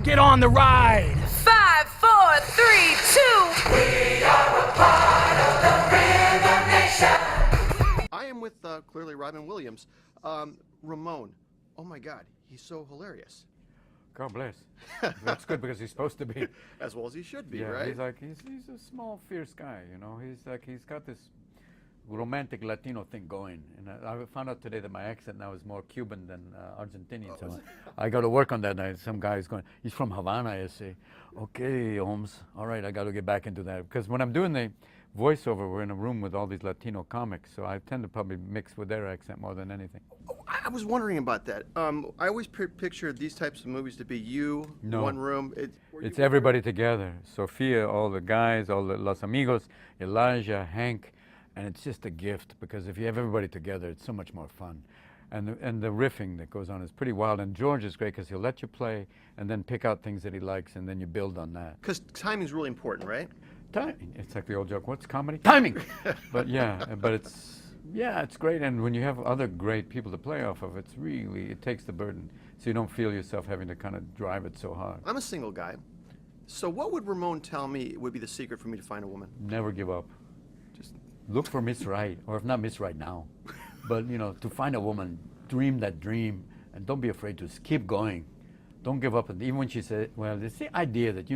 Get on the ride! 5, 4, 3, 2. We are a part of the Rhythm Nation. I am with, clearly, Robin Williams. Ramon. Oh, my God. He's so hilarious. God bless. That's good because he's supposed to be. As well as he should be, Yeah, right? he's a small, fierce guy, you know. He's got this romantic Latino thing going. And I found out today that my accent now is more Cuban than Argentinian. So I got to work on that night. Some guy is going, he's from Havana, I say. Okay, Holmes. All right, I got to get back into that. Because when I'm doing the voiceover, we're in a room with all these Latino comics, so I tend to probably mix with their accent more than anything. Oh, I was wondering about that. I always picture these types of movies to be one room. It's everybody together. Sophia, all the guys, all the Los Amigos, Elijah, Hank, and it's just a gift because if you have everybody together, it's so much more fun. And the riffing that goes on is pretty wild. And George is great because he'll let you play and then pick out things that he likes and then you build on that. Because timing's really important, right? Timing. It's like the old joke. What's comedy? Timing. But it's great. And when you have other great people to play off of, it takes the burden. So you don't feel yourself having to kind of drive it so hard. I'm a single guy. So what would Ramon tell me would be the secret for me to find a woman? Never give up. Just look for Miss Right, or if not Miss Right now. But, to find a woman, dream that dream, and don't be afraid to keep going. Don't give up. And even when she said, well, it's the idea that,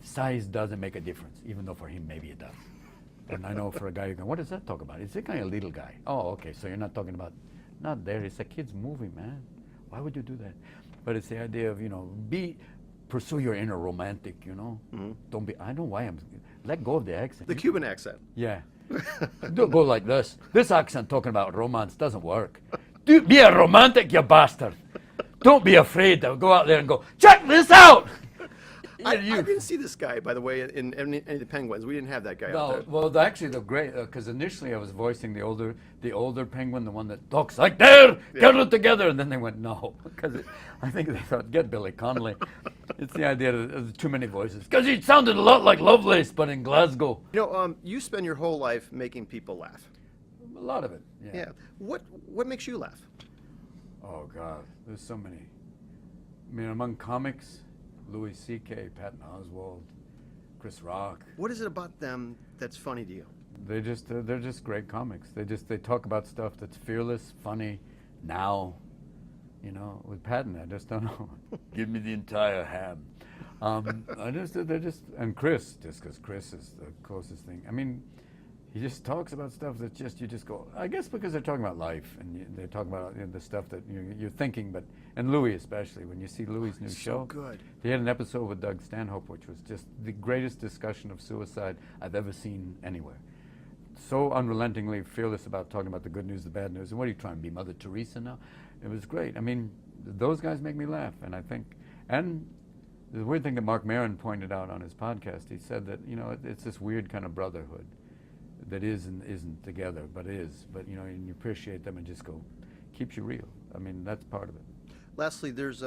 size doesn't make a difference, even though for him maybe it does. And I know for a guy, you're going, what does that talk about? It's a kind of little guy. Oh, okay, so you're not talking about, not there. It's a kid's movie, man. Why would you do that? But it's the idea of, pursue your inner romantic, Mm-hmm. Don't be, I don't know why let go of the accent. The Cuban accent. Yeah. Don't go like this. This accent talking about romance doesn't work. Be a romantic, you bastard. Don't be afraid to go out there and go, check this out. I didn't see this guy, by the way, in any of the Penguins. We didn't have that guy out there. Well, actually, the great, because initially I was voicing the older Penguin, the one that talks like, there, get it together, and then they went, no, because I think they thought, get Billy Connolly. It's the idea that there's too many voices, because he sounded a lot like Lovelace, but in Glasgow. You spend your whole life making people laugh. A lot of it, yeah. Yeah. What makes you laugh? Oh, God, there's so many. I mean, among comics, Louis C.K., Patton Oswalt, Chris Rock. What is it about them that's funny to you? They're just great comics. They talk about stuff that's fearless, funny, now. With Patton, I just don't know. Give me the entire ham. And Chris, just because Chris is the closest thing. I mean, he just talks about stuff that you just go, I guess because they're talking about life and they're talking about the stuff that you're thinking, and Louis especially, when you see Louis' new show. So good. He had an episode with Doug Stanhope, which was just the greatest discussion of suicide I've ever seen anywhere. So unrelentingly fearless about talking about the good news, the bad news, and what are you trying to be, Mother Teresa now? It was great. I mean, those guys make me laugh, and I think, and the weird thing that Mark Maron pointed out on his podcast, he said that, it's this weird kind of brotherhood that is and isn't together, but is. But, and you appreciate them and just go, keeps you real. I mean, that's part of it. Lastly, there's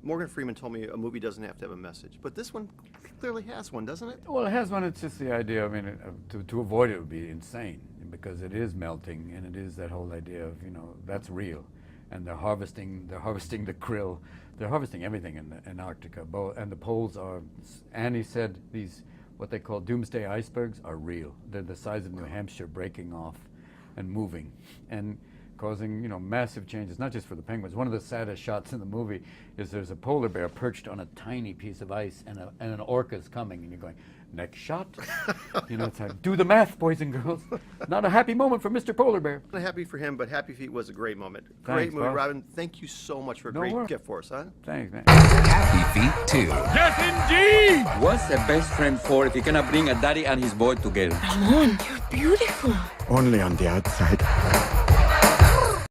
Morgan Freeman told me a movie doesn't have to have a message, but this one clearly has one, doesn't it? Well, it has one. It's just the idea. I mean, to avoid it would be insane because it is melting, and it is that whole idea of that's real, and they're harvesting the krill, they're harvesting everything in Antarctica. And the poles are. Annie said these what they call doomsday icebergs are real. They're the size of New Hampshire, breaking off, and moving, and causing massive changes, not just for the penguins. One of the saddest shots in the movie is there's a polar bear perched on a tiny piece of ice, and an orca's coming, and you're going, next shot. It's like, do the math, boys and girls. Not a happy moment for Mr. Polar Bear. Not happy for him, but Happy Feet was a great moment. Thanks, great movie, boss. Robin. Thank you so much for a great gift for us, huh? Thanks, man. Happy Feet 2. Yes, indeed! What's a best friend for if you cannot bring a daddy and his boy together? Ramon, you're beautiful. Only on the outside.